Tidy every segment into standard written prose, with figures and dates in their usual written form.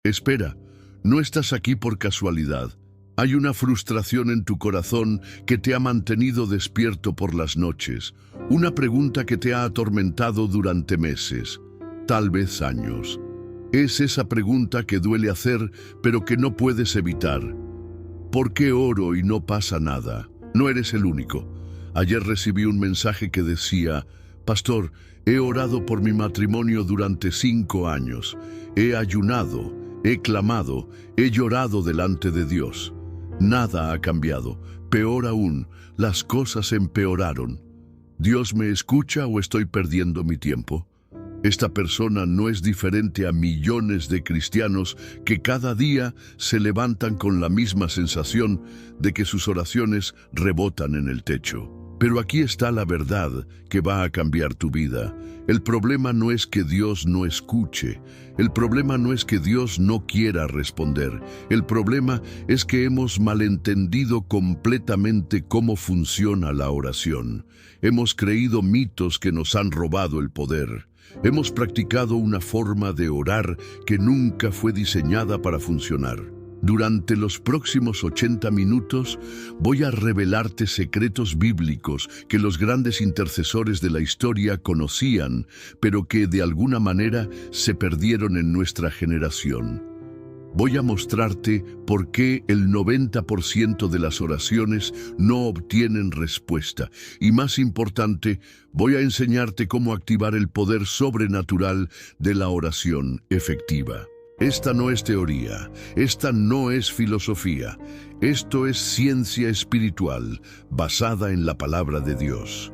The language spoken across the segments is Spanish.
Espera, no estás aquí por casualidad. Hay una frustración en tu corazón que te ha mantenido despierto por las noches, una pregunta que te ha atormentado durante meses, tal vez años. Es esa pregunta que duele hacer, pero que no puedes evitar. ¿Por qué oro y no pasa nada? No eres el único. Ayer recibí un mensaje que decía: Pastor, he orado por mi matrimonio durante 5 años. He ayunado, he clamado, he llorado delante de Dios. Nada ha cambiado. Peor aún, las cosas empeoraron. ¿Dios me escucha o estoy perdiendo mi tiempo? Esta persona no es diferente a millones de cristianos que cada día se levantan con la misma sensación de que sus oraciones rebotan en el techo. Pero aquí está la verdad que va a cambiar tu vida. El problema no es que Dios no escuche. El problema no es que Dios no quiera responder. El problema es que hemos malentendido completamente cómo funciona la oración. Hemos creído mitos que nos han robado el poder. Hemos practicado una forma de orar que nunca fue diseñada para funcionar. Durante los próximos 80 minutos voy a revelarte secretos bíblicos que los grandes intercesores de la historia conocían, pero que de alguna manera se perdieron en nuestra generación. Voy a mostrarte por qué el 90% de las oraciones no obtienen respuesta. Y más importante, voy a enseñarte cómo activar el poder sobrenatural de la oración efectiva. Esta no es teoría, esta no es filosofía. Esto es ciencia espiritual basada en la palabra de Dios.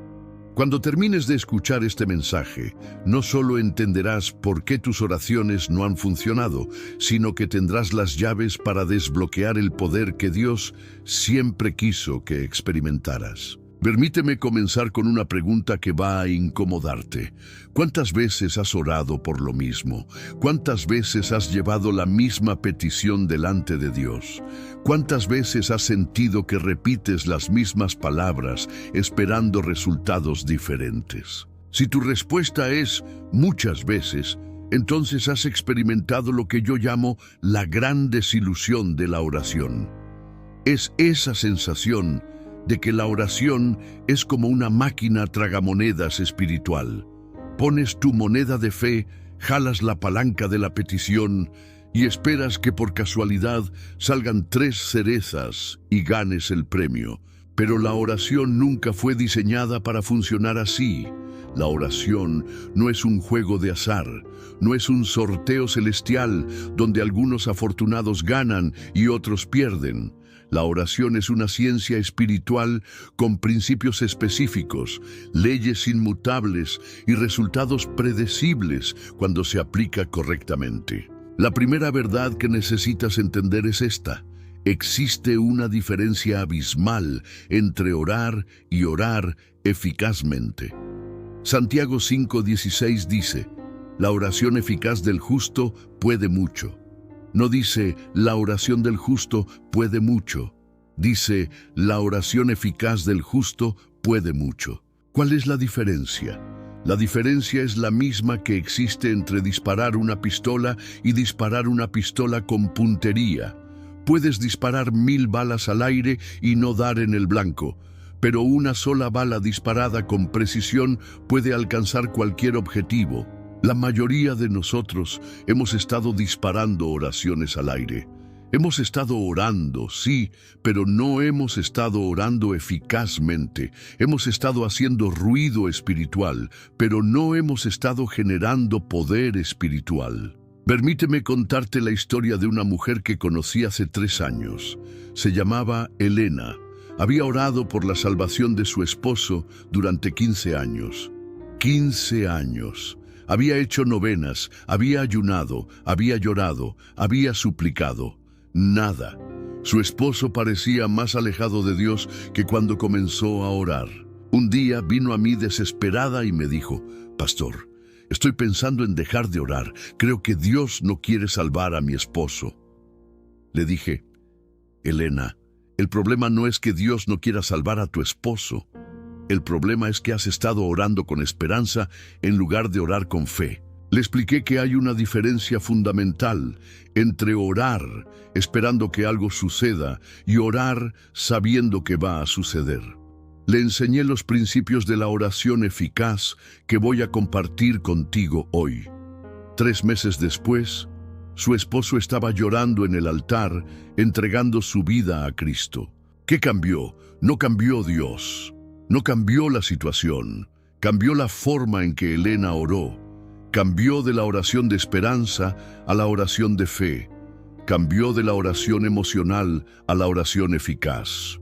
Cuando termines de escuchar este mensaje, no solo entenderás por qué tus oraciones no han funcionado, sino que tendrás las llaves para desbloquear el poder que Dios siempre quiso que experimentaras. Permíteme comenzar con una pregunta que va a incomodarte. ¿Cuántas veces has orado por lo mismo? ¿Cuántas veces has llevado la misma petición delante de Dios? ¿Cuántas veces has sentido que repites las mismas palabras esperando resultados diferentes? Si tu respuesta es muchas veces, entonces has experimentado lo que yo llamo la gran desilusión de la oración. Es esa sensación de que la oración es como una máquina tragamonedas espiritual. Pones tu moneda de fe, jalas la palanca de la petición y esperas que por casualidad salgan 3 cerezas y ganes el premio. Pero la oración nunca fue diseñada para funcionar así. La oración no es un juego de azar, no es un sorteo celestial donde algunos afortunados ganan y otros pierden. La oración es una ciencia espiritual con principios específicos, leyes inmutables y resultados predecibles cuando se aplica correctamente. La primera verdad que necesitas entender es esta: existe una diferencia abismal entre orar y orar eficazmente. Santiago 5:16 dice: la oración eficaz del justo puede mucho. No dice la oración del justo puede mucho. Dice la oración eficaz del justo puede mucho. ¿Cuál es la diferencia? La diferencia es la misma que existe entre disparar una pistola y disparar una pistola con puntería. Puedes disparar 1000 balas al aire y no dar en el blanco, pero una sola bala disparada con precisión puede alcanzar cualquier objetivo. La mayoría de nosotros hemos estado disparando oraciones al aire. Hemos estado orando, sí, pero no hemos estado orando eficazmente. Hemos estado haciendo ruido espiritual, pero no hemos estado generando poder espiritual. Permíteme contarte la historia de una mujer que conocí hace 3 años. Se llamaba Elena. Había orado por la salvación de su esposo durante 15 años. 15 años. Había hecho novenas, había ayunado, había llorado, había suplicado. Nada. Su esposo parecía más alejado de Dios que cuando comenzó a orar. Un día vino a mí desesperada y me dijo: Pastor, estoy pensando en dejar de orar. Creo que Dios no quiere salvar a mi esposo. Le dije: Elena, el problema no es que Dios no quiera salvar a tu esposo. El problema es que has estado orando con esperanza en lugar de orar con fe. Le expliqué que hay una diferencia fundamental entre orar esperando que algo suceda y orar sabiendo que va a suceder. Le enseñé los principios de la oración eficaz que voy a compartir contigo hoy. 3 meses después, su esposo estaba llorando en el altar, entregando su vida a Cristo. ¿Qué cambió? No cambió Dios. No cambió la situación. Cambió la forma en que Elena oró. Cambió de la oración de esperanza a la oración de fe. Cambió de la oración emocional a la oración eficaz.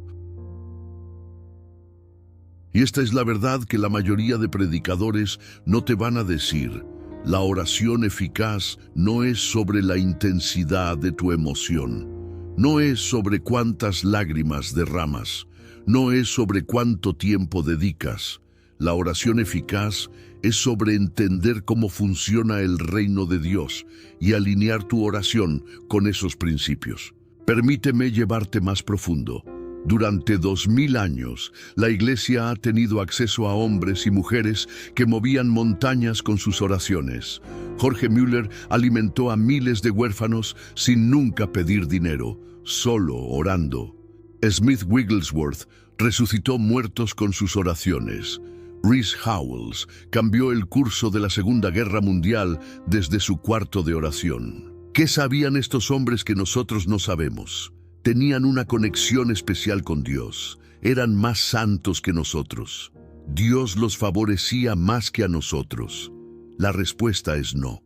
Y esta es la verdad que la mayoría de predicadores no te van a decir. La oración eficaz no es sobre la intensidad de tu emoción. No es sobre cuántas lágrimas derramas. No es sobre cuánto tiempo dedicas. La oración eficaz es sobre entender cómo funciona el reino de Dios y alinear tu oración con esos principios. Permíteme llevarte más profundo. Durante 2000 años, la Iglesia ha tenido acceso a hombres y mujeres que movían montañas con sus oraciones. Jorge Müller alimentó a miles de huérfanos sin nunca pedir dinero, solo orando. Smith Wigglesworth resucitó muertos con sus oraciones. Rees Howells cambió el curso de la Segunda Guerra Mundial desde su cuarto de oración. ¿Qué sabían estos hombres que nosotros no sabemos? Tenían una conexión especial con Dios. Eran más santos que nosotros. Dios los favorecía más que a nosotros. La respuesta es no.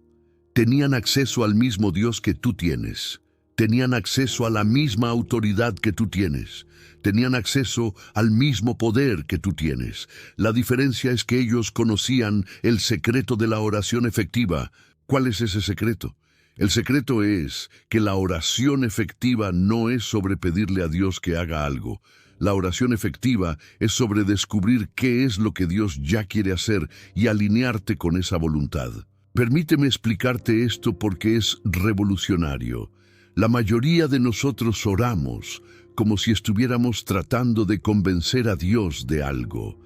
Tenían acceso al mismo Dios que tú tienes. Tenían acceso a la misma autoridad que tú tienes. Tenían acceso al mismo poder que tú tienes. La diferencia es que ellos conocían el secreto de la oración efectiva. ¿Cuál es ese secreto? El secreto es que la oración efectiva no es sobre pedirle a Dios que haga algo. La oración efectiva es sobre descubrir qué es lo que Dios ya quiere hacer y alinearte con esa voluntad. Permíteme explicarte esto porque es revolucionario. La mayoría de nosotros oramos como si estuviéramos tratando de convencer a Dios de algo.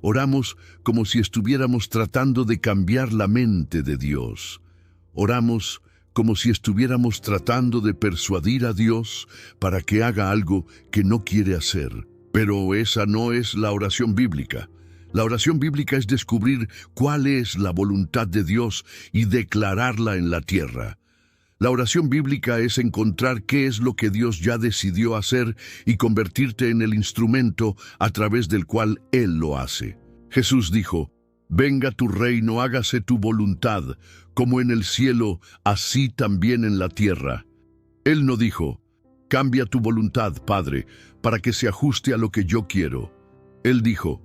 Oramos como si estuviéramos tratando de cambiar la mente de Dios. Oramos como si estuviéramos tratando de persuadir a Dios para que haga algo que no quiere hacer. Pero esa no es la oración bíblica. La oración bíblica es descubrir cuál es la voluntad de Dios y declararla en la tierra. La oración bíblica es encontrar qué es lo que Dios ya decidió hacer y convertirte en el instrumento a través del cual Él lo hace. Jesús dijo: «Venga tu reino, hágase tu voluntad, como en el cielo, así también en la tierra». Él no dijo: «Cambia tu voluntad, Padre, para que se ajuste a lo que yo quiero». Él dijo: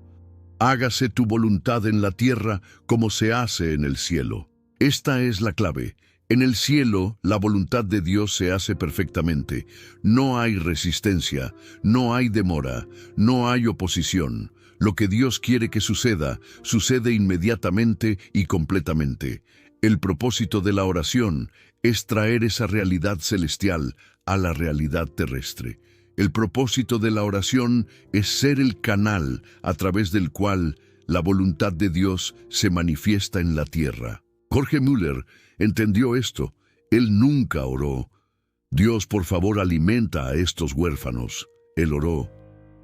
«Hágase tu voluntad en la tierra como se hace en el cielo». Esta es la clave. En el cielo, la voluntad de Dios se hace perfectamente. No hay resistencia, no hay demora, no hay oposición. Lo que Dios quiere que suceda, sucede inmediatamente y completamente. El propósito de la oración es traer esa realidad celestial a la realidad terrestre. El propósito de la oración es ser el canal a través del cual la voluntad de Dios se manifiesta en la tierra. Jorge Müller entendió esto. Él nunca oró: «Dios, por favor, alimenta a estos huérfanos». Él oró: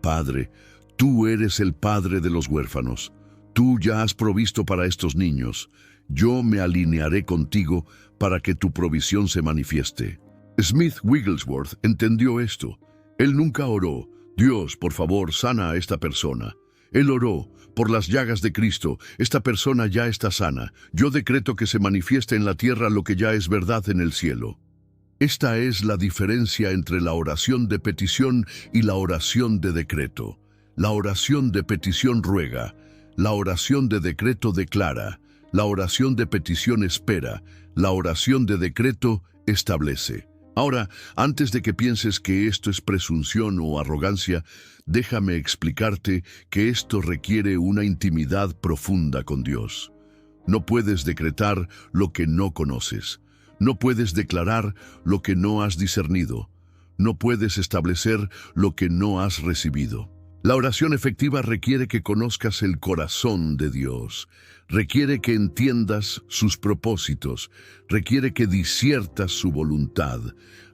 «Padre, tú eres el Padre de los huérfanos. Tú ya has provisto para estos niños. Yo me alinearé contigo para que tu provisión se manifieste». Smith Wigglesworth entendió esto. Él nunca oró: «Dios, por favor, sana a esta persona». Él oró: «Por las llagas de Cristo, esta persona ya está sana. Yo decreto que se manifieste en la tierra lo que ya es verdad en el cielo». Esta es la diferencia entre la oración de petición y la oración de decreto. La oración de petición ruega, la oración de decreto declara, la oración de petición espera, la oración de decreto establece. Ahora, antes de que pienses que esto es presunción o arrogancia, déjame explicarte que esto requiere una intimidad profunda con Dios. No puedes decretar lo que no conoces. No puedes declarar lo que no has discernido. No puedes establecer lo que no has recibido. La oración efectiva requiere que conozcas el corazón de Dios, requiere que entiendas sus propósitos, requiere que disiertas su voluntad,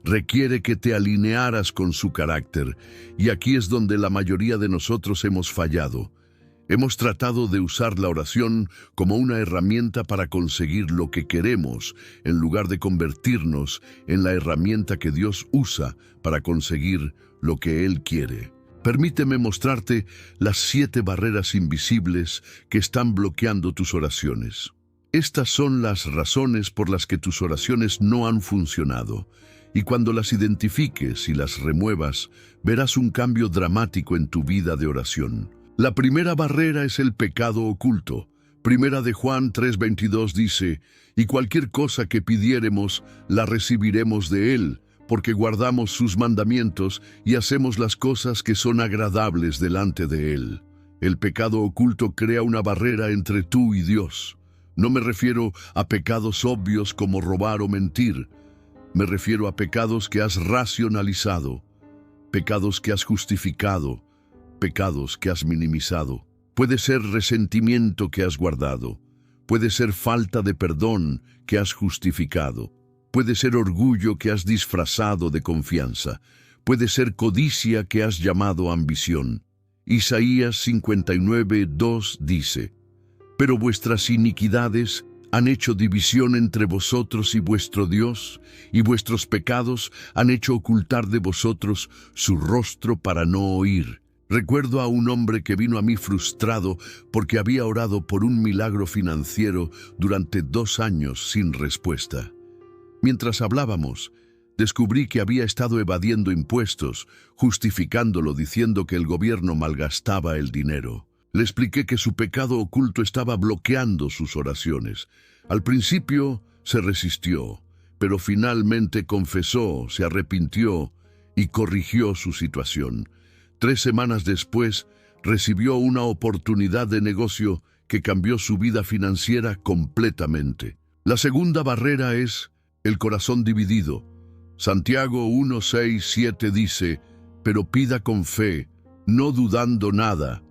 requiere que te alinearas con su carácter, y aquí es donde la mayoría de nosotros hemos fallado. Hemos tratado de usar la oración como una herramienta para conseguir lo que queremos, en lugar de convertirnos en la herramienta que Dios usa para conseguir lo que Él quiere. Permíteme mostrarte las 7 barreras invisibles que están bloqueando tus oraciones. Estas son las razones por las que tus oraciones no han funcionado, y cuando las identifiques y las remuevas, verás un cambio dramático en tu vida de oración. La primera barrera es el pecado oculto. Primera de Juan 3:22 dice, «Y cualquier cosa que pidiéremos, la recibiremos de Él, porque guardamos sus mandamientos y hacemos las cosas que son agradables delante de Él». El pecado oculto crea una barrera entre tú y Dios. No me refiero a pecados obvios como robar o mentir. Me refiero a pecados que has racionalizado, pecados que has justificado, pecados que has minimizado. Puede ser resentimiento que has guardado, puede ser falta de perdón que has justificado, puede ser orgullo que has disfrazado de confianza, puede ser codicia que has llamado ambición. Isaías 59:2 dice, «Pero vuestras iniquidades han hecho división entre vosotros y vuestro Dios, y vuestros pecados han hecho ocultar de vosotros su rostro para no oír». Recuerdo a un hombre que vino a mí frustrado porque había orado por un milagro financiero durante 2 años sin respuesta. Mientras hablábamos, descubrí que había estado evadiendo impuestos, justificándolo diciendo que el gobierno malgastaba el dinero. Le expliqué que su pecado oculto estaba bloqueando sus oraciones. Al principio se resistió, pero finalmente confesó, se arrepintió y corrigió su situación. 3 semanas después, recibió una oportunidad de negocio que cambió su vida financiera completamente. La segunda barrera es el corazón dividido. Santiago 1:6-7 dice, «Pero pida con fe, no dudando nada,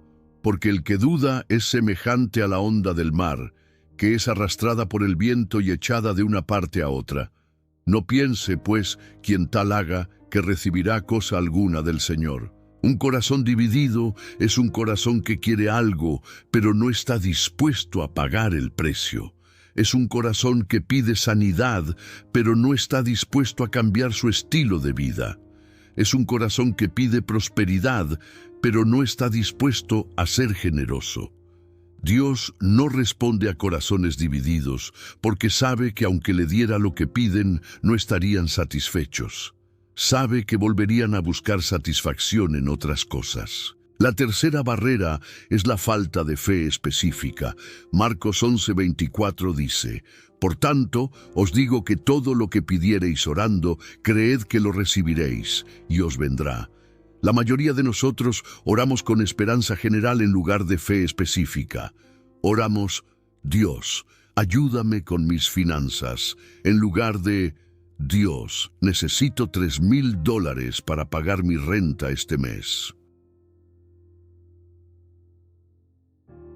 porque el que duda es semejante a la onda del mar, que es arrastrada por el viento y echada de una parte a otra. No piense, pues, quien tal haga, que recibirá cosa alguna del Señor». Un corazón dividido es un corazón que quiere algo, pero no está dispuesto a pagar el precio. Es un corazón que pide sanidad, pero no está dispuesto a cambiar su estilo de vida. Es un corazón que pide prosperidad, pero no está dispuesto a ser generoso. Dios no responde a corazones divididos, porque sabe que aunque le diera lo que piden, no estarían satisfechos. Sabe que volverían a buscar satisfacción en otras cosas. La tercera barrera es la falta de fe específica. Marcos 11:24 dice, «Por tanto, os digo que todo lo que pidiereis orando, creed que lo recibiréis, y os vendrá». La mayoría de nosotros oramos con esperanza general en lugar de fe específica. Oramos, «Dios, ayúdame con mis finanzas», en lugar de «Dios, necesito $3,000 para pagar mi renta este mes».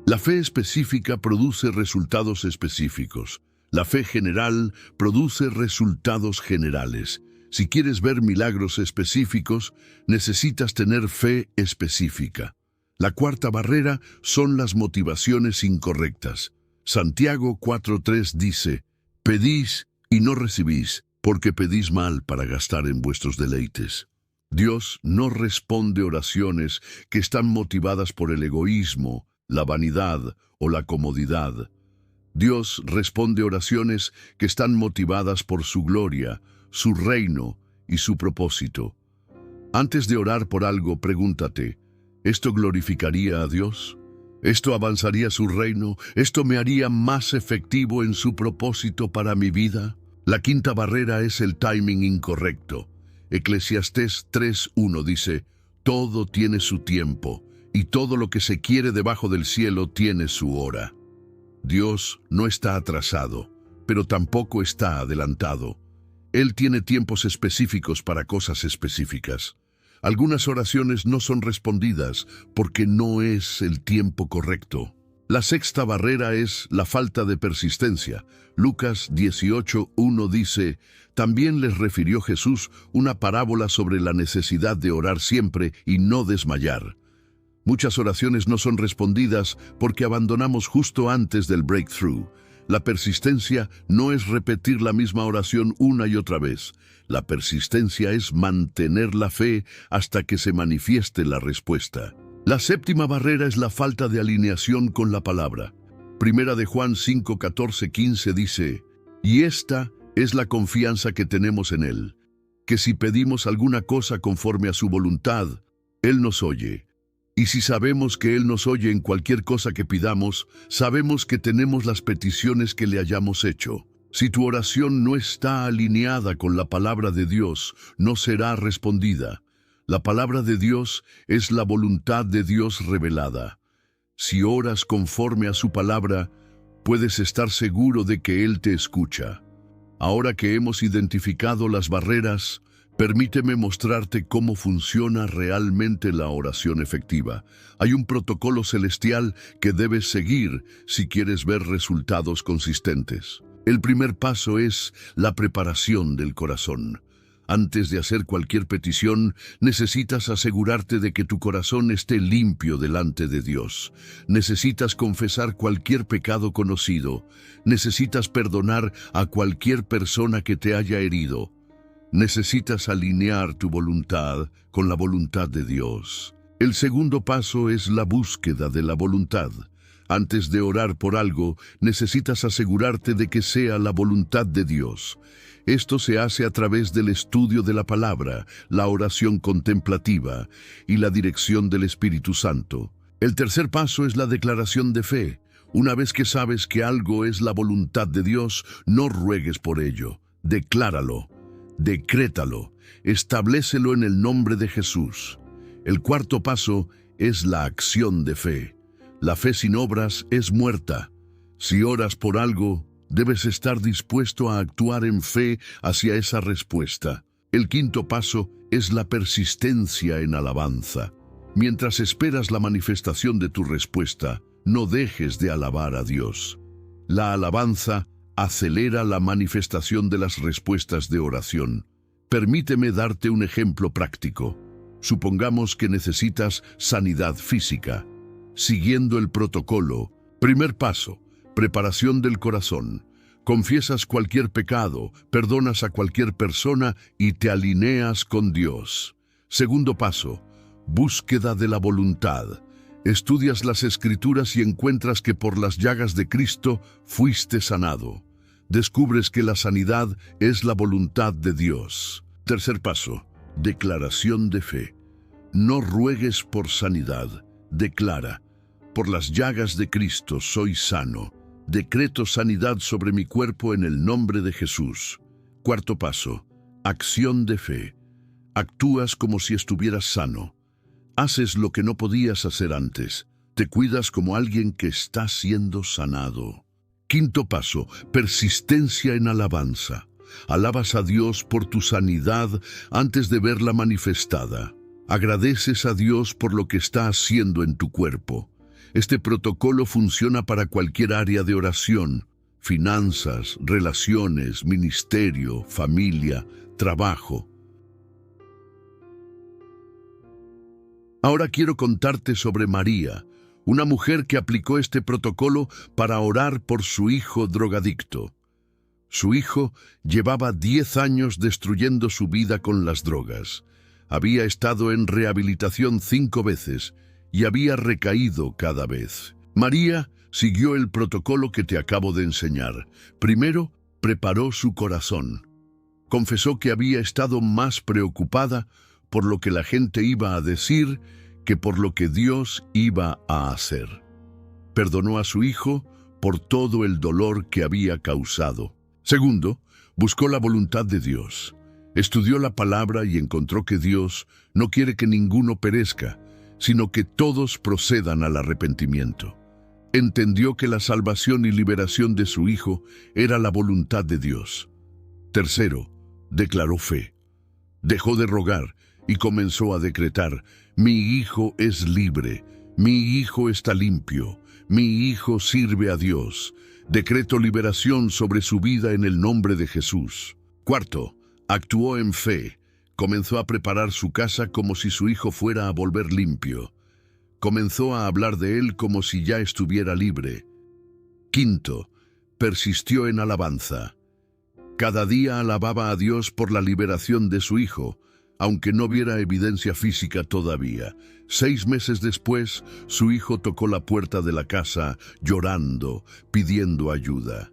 La fe específica produce resultados específicos. La fe general produce resultados generales. Si quieres ver milagros específicos, necesitas tener fe específica. La cuarta barrera son las motivaciones incorrectas. Santiago 4:3 dice, «Pedís y no recibís, porque pedís mal para gastar en vuestros deleites». Dios no responde oraciones que están motivadas por el egoísmo, la vanidad o la comodidad. Dios responde oraciones que están motivadas por su gloria, su reino y su propósito. Antes de orar por algo, pregúntate, ¿esto glorificaría a Dios? ¿Esto avanzaría su reino? ¿Esto me haría más efectivo en su propósito para mi vida? La quinta barrera es el timing incorrecto. Eclesiastés 3:1 dice, «Todo tiene su tiempo, y todo lo que se quiere debajo del cielo tiene su hora». Dios no está atrasado, pero tampoco está adelantado. Él tiene tiempos específicos para cosas específicas. Algunas oraciones no son respondidas porque no es el tiempo correcto. La sexta barrera es la falta de persistencia. Lucas 18:1 dice: también les refirió Jesús una parábola sobre la necesidad de orar siempre y no desmayar. Muchas oraciones no son respondidas porque abandonamos justo antes del breakthrough. La persistencia no es repetir la misma oración una y otra vez. La persistencia es mantener la fe hasta que se manifieste la respuesta. La séptima barrera es la falta de alineación con la palabra. Primera de Juan 5:14-15 dice: y esta es la confianza que tenemos en Él, que si pedimos alguna cosa conforme a su voluntad, Él nos oye. Y si sabemos que Él nos oye en cualquier cosa que pidamos, sabemos que tenemos las peticiones que le hayamos hecho. Si tu oración no está alineada con la palabra de Dios, no será respondida. La palabra de Dios es la voluntad de Dios revelada. Si oras conforme a su palabra, puedes estar seguro de que Él te escucha. Ahora que hemos identificado las barreras, permíteme mostrarte cómo funciona realmente la oración efectiva. Hay un protocolo celestial que debes seguir si quieres ver resultados consistentes. El primer paso es la preparación del corazón. Antes de hacer cualquier petición, necesitas asegurarte de que tu corazón esté limpio delante de Dios. Necesitas confesar cualquier pecado conocido. Necesitas perdonar a cualquier persona que te haya herido. Necesitas alinear tu voluntad con la voluntad de Dios. El segundo paso es la búsqueda de la voluntad. Antes de orar por algo, necesitas asegurarte de que sea la voluntad de Dios. Esto se hace a través del estudio de la palabra, la oración contemplativa y la dirección del Espíritu Santo. El tercer paso es la declaración de fe. Una vez que sabes que algo es la voluntad de Dios, no ruegues por ello. Decláralo, decrétalo, establécelo en el nombre de Jesús. El cuarto paso es la acción de fe. La fe sin obras es muerta. Si oras por algo, debes estar dispuesto a actuar en fe hacia esa respuesta. El quinto paso es la persistencia en alabanza. Mientras esperas la manifestación de tu respuesta, no dejes de alabar a Dios. La alabanza acelera la manifestación de las respuestas de oración. Permíteme darte un ejemplo práctico. Supongamos que necesitas sanidad física. Siguiendo el protocolo, primer paso, preparación del corazón. Confiesas cualquier pecado, perdonas a cualquier persona y te alineas con Dios. Segundo paso, búsqueda de la voluntad. Estudias las Escrituras y encuentras que por las llagas de Cristo fuiste sanado. Descubres que la sanidad es la voluntad de Dios. Tercer paso, declaración de fe. No ruegues por sanidad, declara: por las llagas de Cristo soy sano. Decreto sanidad sobre mi cuerpo en el nombre de Jesús. Cuarto paso, acción de fe. Actúas como si estuvieras sano. Haces lo que no podías hacer antes. Te cuidas como alguien que está siendo sanado. Quinto paso, persistencia en alabanza. Alabas a Dios por tu sanidad antes de verla manifestada. Agradeces a Dios por lo que está haciendo en tu cuerpo. Este protocolo funciona para cualquier área de oración: finanzas, relaciones, ministerio, familia, trabajo. Ahora quiero contarte sobre María, una mujer que aplicó este protocolo para orar por su hijo drogadicto. Su hijo llevaba 10 años destruyendo su vida con las drogas. Había estado en rehabilitación 5 veces y había recaído cada vez. María siguió el protocolo que te acabo de enseñar. Primero, preparó su corazón. Confesó que había estado más preocupada por lo que la gente iba a decir que por lo que Dios iba a hacer. Perdonó a su hijo por todo el dolor que había causado. Segundo, buscó la voluntad de Dios. Estudió la palabra y encontró que Dios no quiere que ninguno perezca, sino que todos procedan al arrepentimiento. Entendió que la salvación y liberación de su hijo era la voluntad de Dios. Tercero, declaró fe. Dejó de rogar y comenzó a decretar: mi hijo es libre, mi hijo está limpio, mi hijo sirve a Dios. Decreto liberación sobre su vida en el nombre de Jesús. Cuarto, actuó en fe. Comenzó a preparar su casa como si su hijo fuera a volver limpio. Comenzó a hablar de él como si ya estuviera libre. Quinto, persistió en alabanza. Cada día alababa a Dios por la liberación de su hijo, aunque no viera evidencia física todavía. 6 meses después, su hijo tocó la puerta de la casa, llorando, pidiendo ayuda.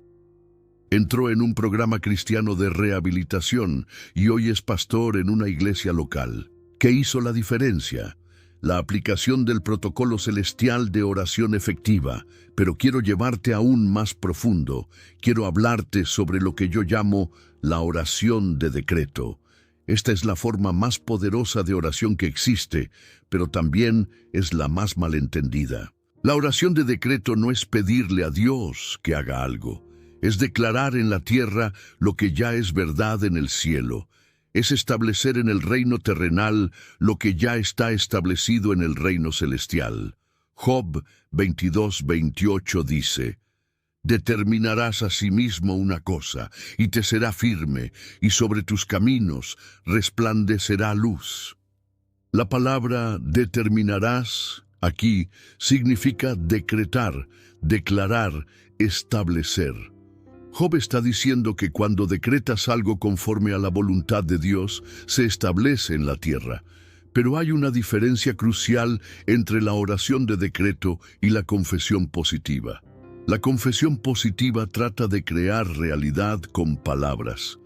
Entró en un programa cristiano de rehabilitación y hoy es pastor en una iglesia local. ¿Qué hizo la diferencia? La aplicación del protocolo celestial de oración efectiva, pero quiero llevarte aún más profundo. Quiero hablarte sobre lo que yo llamo la oración de decreto. Esta es la forma más poderosa de oración que existe, pero también es la más malentendida. La oración de decreto no es pedirle a Dios que haga algo, es declarar en la tierra lo que ya es verdad en el cielo. Es establecer en el reino terrenal lo que ya está establecido en el reino celestial. Job 22:28 dice: determinarás asimismo una cosa, y te será firme, y sobre tus caminos resplandecerá luz. La palabra determinarás aquí significa decretar, declarar, establecer. Job está diciendo que cuando decretas algo conforme a la voluntad de Dios, se establece en la tierra. Pero hay una diferencia crucial entre la oración de decreto y la confesión positiva. La confesión positiva trata de crear realidad con palabras.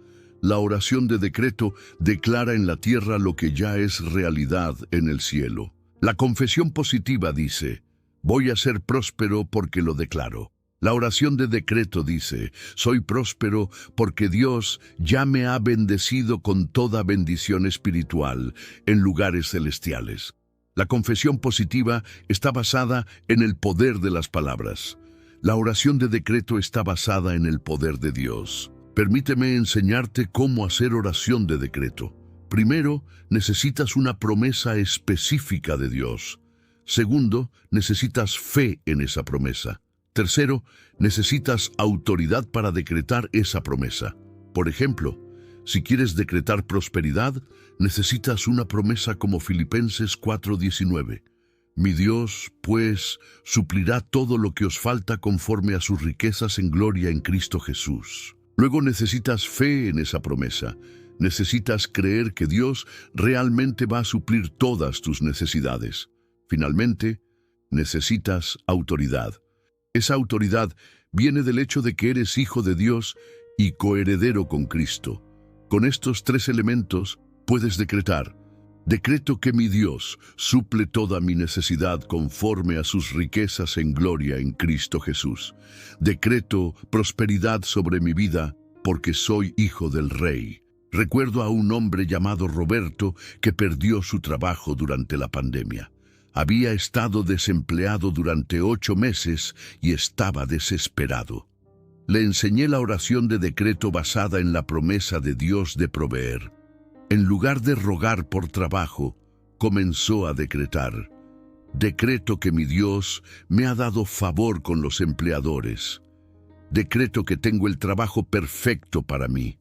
La oración de decreto declara en la tierra lo que ya es realidad en el cielo. La confesión positiva dice: voy a ser próspero porque lo declaro. La oración de decreto dice: soy próspero porque Dios ya me ha bendecido con toda bendición espiritual en lugares celestiales. La confesión positiva está basada en el poder de las palabras. La oración de decreto está basada en el poder de Dios. Permíteme enseñarte cómo hacer oración de decreto. Primero, necesitas una promesa específica de Dios. Segundo, necesitas fe en esa promesa. Tercero, necesitas autoridad para decretar esa promesa. Por ejemplo, si quieres decretar prosperidad, necesitas una promesa como Filipenses 4:19. Mi Dios, pues, suplirá todo lo que os falta conforme a sus riquezas en gloria en Cristo Jesús. Luego necesitas fe en esa promesa. Necesitas creer que Dios realmente va a suplir todas tus necesidades. Finalmente, necesitas autoridad. Esa autoridad viene del hecho de que eres hijo de Dios y coheredero con Cristo. Con estos 3 elementos puedes decretar: decreto que mi Dios suple toda mi necesidad conforme a sus riquezas en gloria en Cristo Jesús. Decreto prosperidad sobre mi vida porque soy hijo del Rey. Recuerdo a un hombre llamado Roberto que perdió su trabajo durante la pandemia. Había estado desempleado durante 8 meses y estaba desesperado. Le enseñé la oración de decreto basada en la promesa de Dios de proveer. En lugar de rogar por trabajo, comenzó a decretar: decreto que mi Dios me ha dado favor con los empleadores. Decreto que tengo el trabajo perfecto para mí.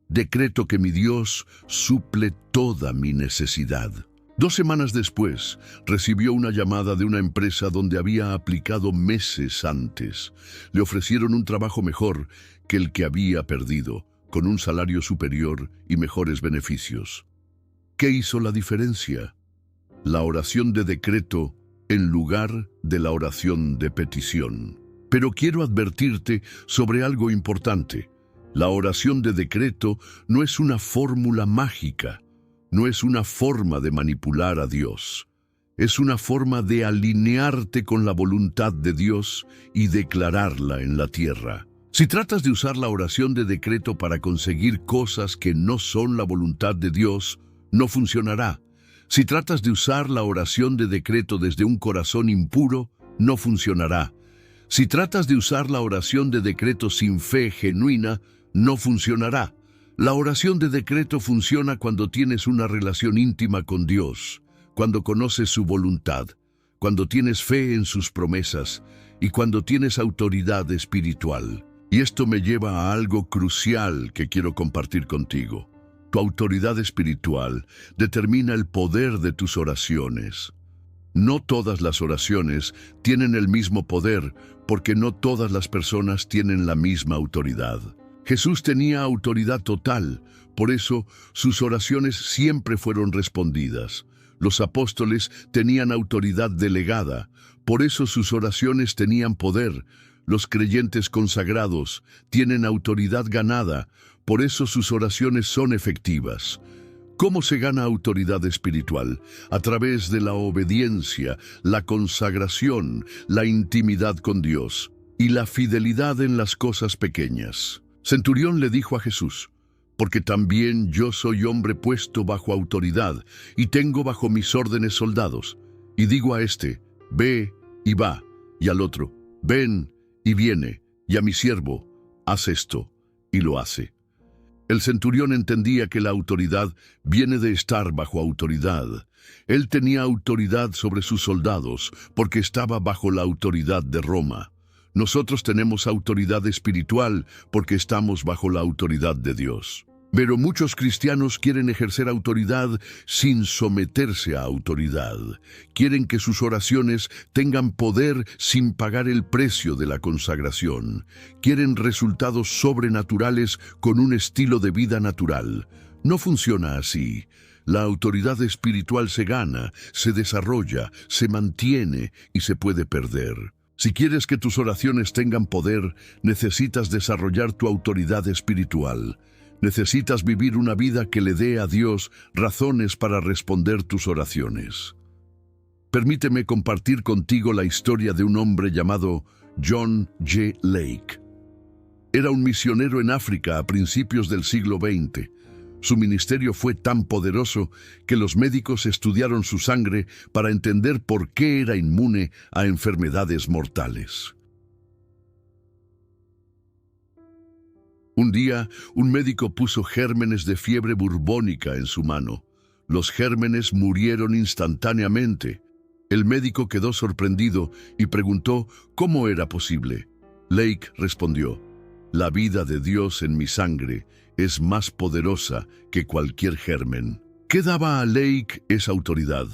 Decreto que mi Dios suple toda mi necesidad. 2 semanas después, recibió una llamada de una empresa donde había aplicado meses antes. Le ofrecieron un trabajo mejor que el que había perdido, con un salario superior y mejores beneficios. ¿Qué hizo la diferencia? La oración de decreto en lugar de la oración de petición. Pero quiero advertirte sobre algo importante. La oración de decreto no es una fórmula mágica. No es una forma de manipular a Dios. Es una forma de alinearte con la voluntad de Dios y declararla en la tierra. Si tratas de usar la oración de decreto para conseguir cosas que no son la voluntad de Dios, no funcionará. Si tratas de usar la oración de decreto desde un corazón impuro, no funcionará. Si tratas de usar la oración de decreto sin fe genuina, no funcionará. La oración de decreto funciona cuando tienes una relación íntima con Dios, cuando conoces su voluntad, cuando tienes fe en sus promesas y cuando tienes autoridad espiritual. Y esto me lleva a algo crucial que quiero compartir contigo. Tu autoridad espiritual determina el poder de tus oraciones. No todas las oraciones tienen el mismo poder porque no todas las personas tienen la misma autoridad. Jesús tenía autoridad total, por eso sus oraciones siempre fueron respondidas. Los apóstoles tenían autoridad delegada, por eso sus oraciones tenían poder. Los creyentes consagrados tienen autoridad ganada, por eso sus oraciones son efectivas. ¿Cómo se gana autoridad espiritual? A través de la obediencia, la consagración, la intimidad con Dios y la fidelidad en las cosas pequeñas. Centurión le dijo a Jesús: porque también yo soy hombre puesto bajo autoridad y tengo bajo mis órdenes soldados. Y digo a este, ve y va, y al otro, ven y viene, y a mi siervo, haz esto, y lo hace. El centurión entendía que la autoridad viene de estar bajo autoridad. Él tenía autoridad sobre sus soldados porque estaba bajo la autoridad de Roma. Nosotros tenemos autoridad espiritual porque estamos bajo la autoridad de Dios. Pero muchos cristianos quieren ejercer autoridad sin someterse a autoridad. Quieren que sus oraciones tengan poder sin pagar el precio de la consagración. Quieren resultados sobrenaturales con un estilo de vida natural. No funciona así. La autoridad espiritual se gana, se desarrolla, se mantiene y se puede perder. Si quieres que tus oraciones tengan poder, necesitas desarrollar tu autoridad espiritual. Necesitas vivir una vida que le dé a Dios razones para responder tus oraciones. Permíteme compartir contigo la historia de un hombre llamado John G. Lake. Era un misionero en África a principios del siglo XX. Su ministerio fue tan poderoso que los médicos estudiaron su sangre para entender por qué era inmune a enfermedades mortales. Un día, un médico puso gérmenes de fiebre burbónica en su mano. Los gérmenes murieron instantáneamente. El médico quedó sorprendido y preguntó cómo era posible. Lake respondió: la vida de Dios en mi sangre es más poderosa que cualquier germen. ¿Qué daba a Lake esa autoridad?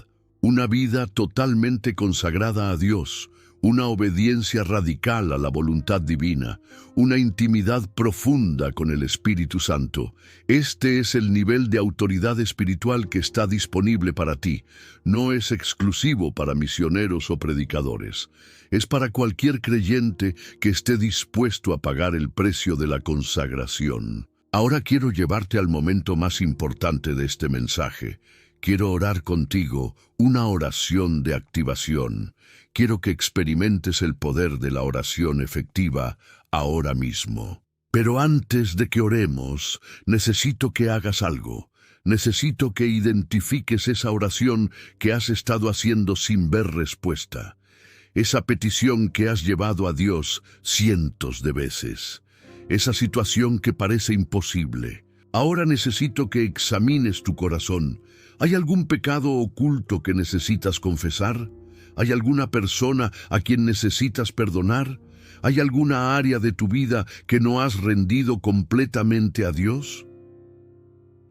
Una vida totalmente consagrada a Dios, una obediencia radical a la voluntad divina, una intimidad profunda con el Espíritu Santo. Este es el nivel de autoridad espiritual que está disponible para ti. No es exclusivo para misioneros o predicadores. Es para cualquier creyente que esté dispuesto a pagar el precio de la consagración. Ahora quiero llevarte al momento más importante de este mensaje. Quiero orar contigo una oración de activación. Quiero que experimentes el poder de la oración efectiva ahora mismo. Pero antes de que oremos, necesito que hagas algo. Necesito que identifiques esa oración que has estado haciendo sin ver respuesta. Esa petición que has llevado a Dios cientos de veces. Esa situación que parece imposible. Ahora necesito que examines tu corazón. ¿Hay algún pecado oculto que necesitas confesar? ¿Hay alguna persona a quien necesitas perdonar? ¿Hay alguna área de tu vida que no has rendido completamente a Dios?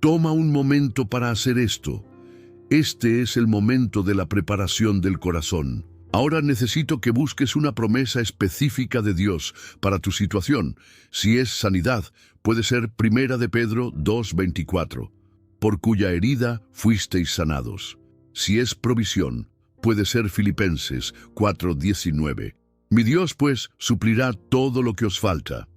Toma un momento para hacer esto. Este es el momento de la preparación del corazón. Ahora necesito que busques una promesa específica de Dios para tu situación. Si es sanidad, puede ser 1 de Pedro 2:24, por cuya herida fuisteis sanados. Si es provisión, puede ser Filipenses 4:19. Mi Dios, pues, suplirá todo lo que os falta.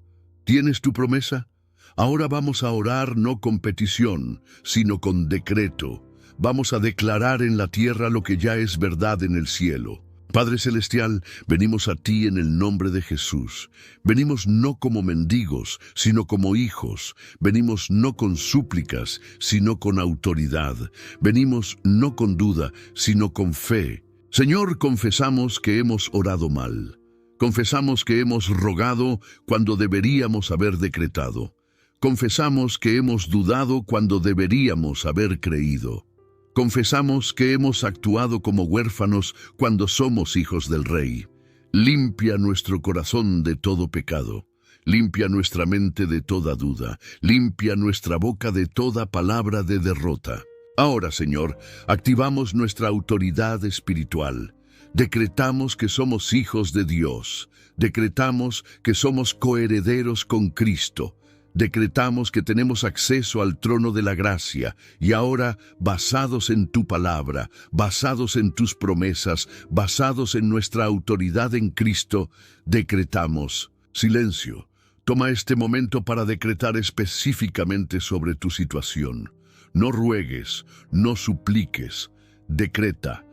¿Tienes tu promesa? Ahora vamos a orar no con petición, sino con decreto. Vamos a declarar en la tierra lo que ya es verdad en el cielo. Padre Celestial, venimos a ti en el nombre de Jesús. Venimos no como mendigos, sino como hijos. Venimos no con súplicas, sino con autoridad. Venimos no con duda, sino con fe. Señor, confesamos que hemos orado mal. Confesamos que hemos rogado cuando deberíamos haber decretado. Confesamos que hemos dudado cuando deberíamos haber creído. Confesamos que hemos actuado como huérfanos cuando somos hijos del Rey. Limpia nuestro corazón de todo pecado. Limpia nuestra mente de toda duda. Limpia nuestra boca de toda palabra de derrota. Ahora, Señor, activamos nuestra autoridad espiritual. Decretamos que somos hijos de Dios. Decretamos que somos coherederos con Cristo. Decretamos que tenemos acceso al trono de la gracia y ahora, basados en tu palabra, basados en tus promesas, basados en nuestra autoridad en Cristo, decretamos. Silencio. Toma este momento para decretar específicamente sobre tu situación. No ruegues, no supliques. Decreta,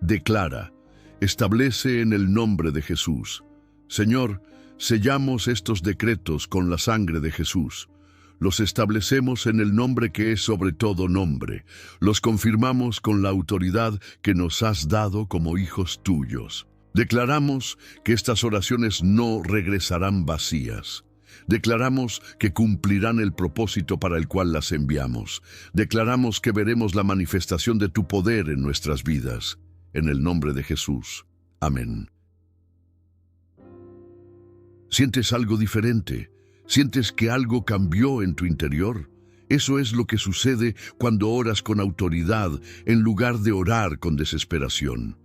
declara, establece en el nombre de Jesús. Señor, sellamos estos decretos con la sangre de Jesús. Los establecemos en el nombre que es sobre todo nombre. Los confirmamos con la autoridad que nos has dado como hijos tuyos. Declaramos que estas oraciones no regresarán vacías. Declaramos que cumplirán el propósito para el cual las enviamos. Declaramos que veremos la manifestación de tu poder en nuestras vidas. En el nombre de Jesús. Amén. ¿Sientes algo diferente? ¿Sientes que algo cambió en tu interior? Eso es lo que sucede cuando oras con autoridad en lugar de orar con desesperación.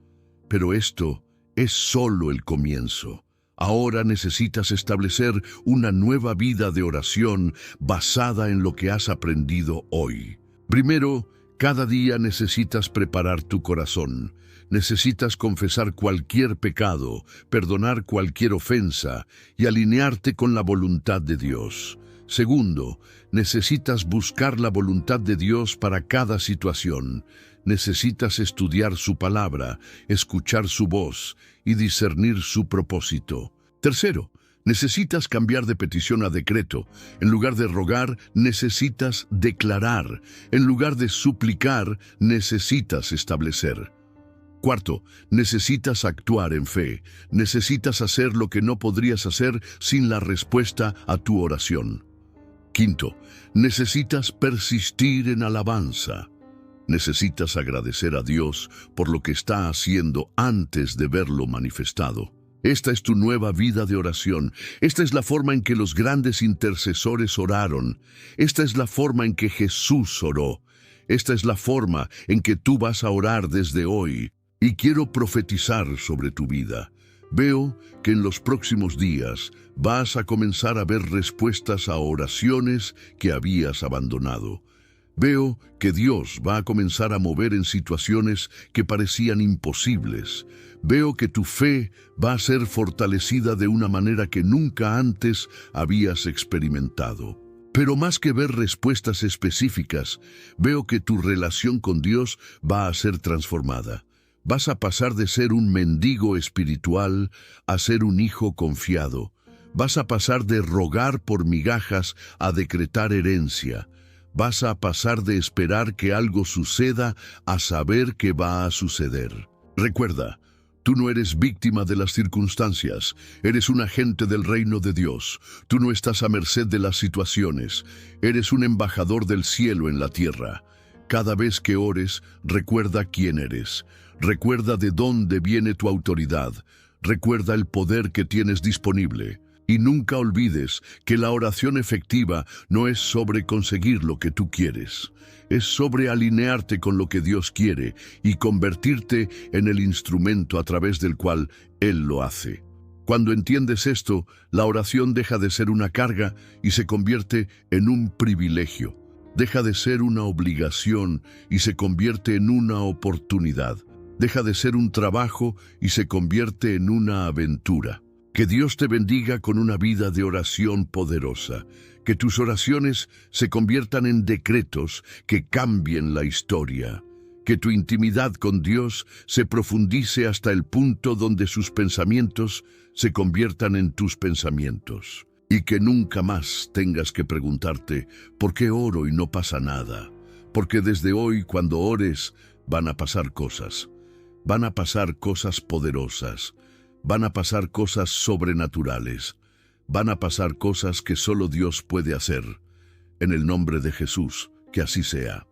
Pero esto es solo el comienzo. Ahora necesitas establecer una nueva vida de oración basada en lo que has aprendido hoy. Primero, cada día necesitas preparar tu corazón. Necesitas confesar cualquier pecado, perdonar cualquier ofensa y alinearte con la voluntad de Dios. Segundo, necesitas buscar la voluntad de Dios para cada situación. Necesitas estudiar su palabra, escuchar su voz y discernir su propósito. Tercero, necesitas cambiar de petición a decreto. En lugar de rogar, necesitas declarar. En lugar de suplicar, necesitas establecer. Cuarto, necesitas actuar en fe. Necesitas hacer lo que no podrías hacer sin la respuesta a tu oración. Quinto, necesitas persistir en alabanza. Necesitas agradecer a Dios por lo que está haciendo antes de verlo manifestado. Esta es tu nueva vida de oración. Esta es la forma en que los grandes intercesores oraron. Esta es la forma en que Jesús oró. Esta es la forma en que tú vas a orar desde hoy. Y quiero profetizar sobre tu vida. Veo que en los próximos días vas a comenzar a ver respuestas a oraciones que habías abandonado. Veo que Dios va a comenzar a mover en situaciones que parecían imposibles. Veo que tu fe va a ser fortalecida de una manera que nunca antes habías experimentado. Pero más que ver respuestas específicas, veo que tu relación con Dios va a ser transformada. Vas a pasar de ser un mendigo espiritual a ser un hijo confiado. Vas a pasar de rogar por migajas a decretar herencia. Vas a pasar de esperar que algo suceda a saber que va a suceder. Recuerda, tú no eres víctima de las circunstancias. Eres un agente del reino de Dios. Tú no estás a merced de las situaciones. Eres un embajador del cielo en la tierra. Cada vez que ores, recuerda quién eres. Recuerda de dónde viene tu autoridad. Recuerda el poder que tienes disponible. Y nunca olvides que la oración efectiva no es sobre conseguir lo que tú quieres. Es sobre alinearte con lo que Dios quiere y convertirte en el instrumento a través del cual Él lo hace. Cuando entiendes esto, la oración deja de ser una carga y se convierte en un privilegio. Deja de ser una obligación y se convierte en una oportunidad. Deja de ser un trabajo y se convierte en una aventura. Que Dios te bendiga con una vida de oración poderosa. Que tus oraciones se conviertan en decretos que cambien la historia. Que tu intimidad con Dios se profundice hasta el punto donde sus pensamientos se conviertan en tus pensamientos. Y que nunca más tengas que preguntarte, ¿por qué oro y no pasa nada? Porque desde hoy, cuando ores, van a pasar cosas. Van a pasar cosas poderosas. Van a pasar cosas sobrenaturales. Van a pasar cosas que solo Dios puede hacer. En el nombre de Jesús, que así sea.